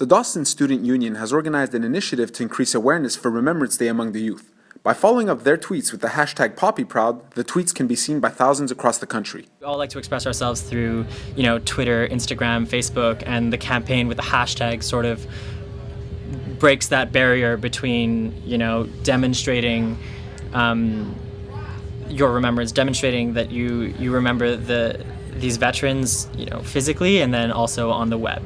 The Dawson Student Union has organized an initiative to increase awareness for Remembrance Day among the youth. By following up their tweets with the hashtag #PoppyProud, the tweets can be seen by thousands across the country. We all like to express ourselves through, Twitter, Instagram, Facebook, and the campaign with the hashtag sort of breaks that barrier between, demonstrating your remembrance, demonstrating that you remember these veterans, physically and then also on the web.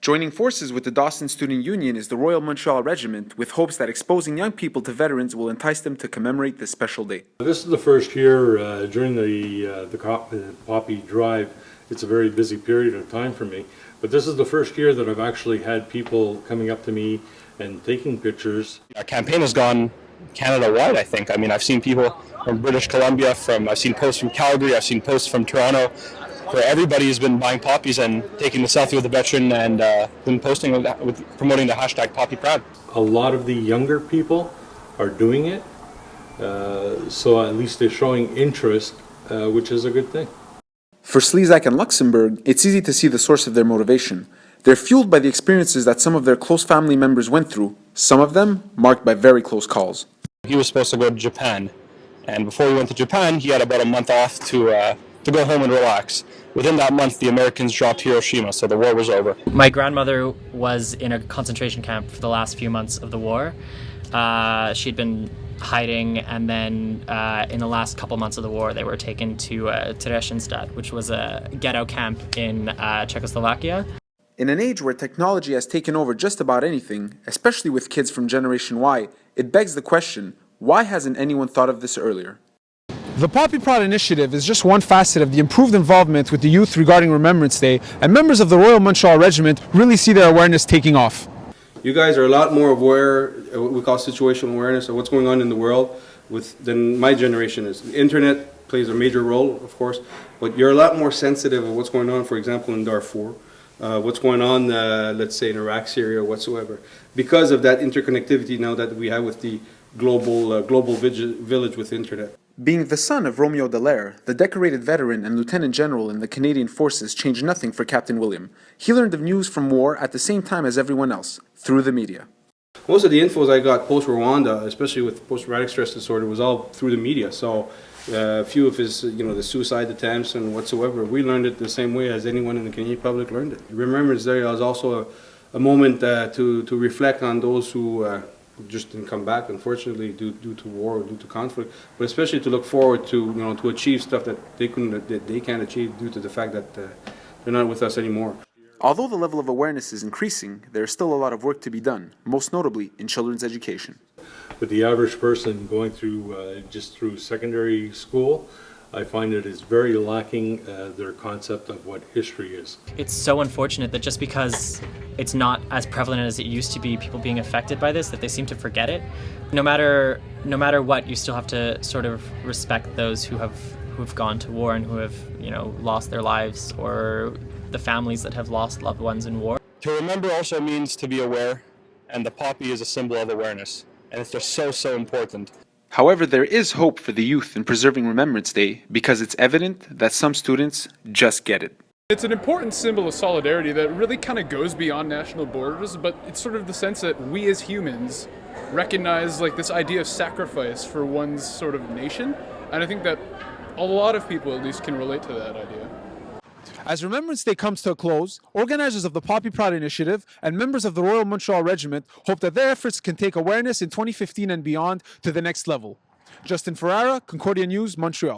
Joining forces with the Dawson Student Union is the Royal Montreal Regiment, with hopes that exposing young people to veterans will entice them to commemorate this special day. This is the first year during the Poppy Drive. It's a very busy period of time for me, but this is the first year that I've actually had people coming up to me and taking pictures. Our campaign has gone Canada-wide, I think. I mean, I've seen people from British Columbia, I've seen posts from Calgary, I've seen posts from Toronto, where everybody has been buying poppies and taking the selfie with the veteran and been posting promoting the hashtag #PoppyProud. A lot of the younger people are doing it, so at least they're showing interest, which is a good thing. For Slezak and Luxembourg, it's easy to see the source of their motivation. They're fueled by the experiences that some of their close family members went through, some of them marked by very close calls. He was supposed to go to Japan, and before he went to Japan, he had about a month off to go home and relax. Within that month, the Americans dropped Hiroshima, so the war was over. My grandmother was in a concentration camp for the last few months of the war. She'd been hiding, and then in the last couple months of the war, they were taken to Theresienstadt, which was a ghetto camp in Czechoslovakia. In an age where technology has taken over just about anything, especially with kids from Generation Y, it begs the question, why hasn't anyone thought of this earlier? The Poppy Proud initiative is just one facet of the improved involvement with the youth regarding Remembrance Day, and members of the Royal Montreal Regiment really see their awareness taking off. You guys are a lot more aware, what we call situational awareness of what's going on in the world than my generation is. The internet plays a major role, of course, but you're a lot more sensitive of what's going on, for example, in Darfur, what's going on, let's say, in Iraq, Syria, whatsoever, because of that interconnectivity now that we have with the global village with internet. Being the son of Romeo Dallaire, the decorated veteran and lieutenant general in the Canadian Forces changed nothing for Captain William. He learned of news from war at the same time as everyone else, through the media. Most of the infos I got post-Rwanda, especially with post-traumatic stress disorder, was all through the media. So a few of his, the suicide attempts and whatsoever, we learned it the same way as anyone in the Canadian public learned it. Remembrance Day was also a moment to reflect on those who just didn't come back, unfortunately, due to war or due to conflict, but especially to look forward to, to achieve stuff that they can't achieve due to the fact that they're not with us anymore. Although the level of awareness is increasing, there is still a lot of work to be done, most notably in children's education. But the average person going through just through secondary school, I find it is very lacking their concept of what history is. It's so unfortunate that just because it's not as prevalent as it used to be, people being affected by this, that they seem to forget it. No matter what, you still have to sort of respect those who've gone to war and who have, lost their lives, or the families that have lost loved ones in war. To remember also means to be aware, and the poppy is a symbol of awareness, and it's just so important. However, there is hope for the youth in preserving Remembrance Day because it's evident that some students just get it. It's an important symbol of solidarity that really kind of goes beyond national borders, but it's sort of the sense that we as humans recognize this idea of sacrifice for one's sort of nation, and I think that a lot of people at least can relate to that idea. As Remembrance Day comes to a close, organizers of the Poppy Proud initiative and members of the Royal Montreal Regiment hope that their efforts can take awareness in 2015 and beyond to the next level. Justin Ferrara, Concordia News, Montreal.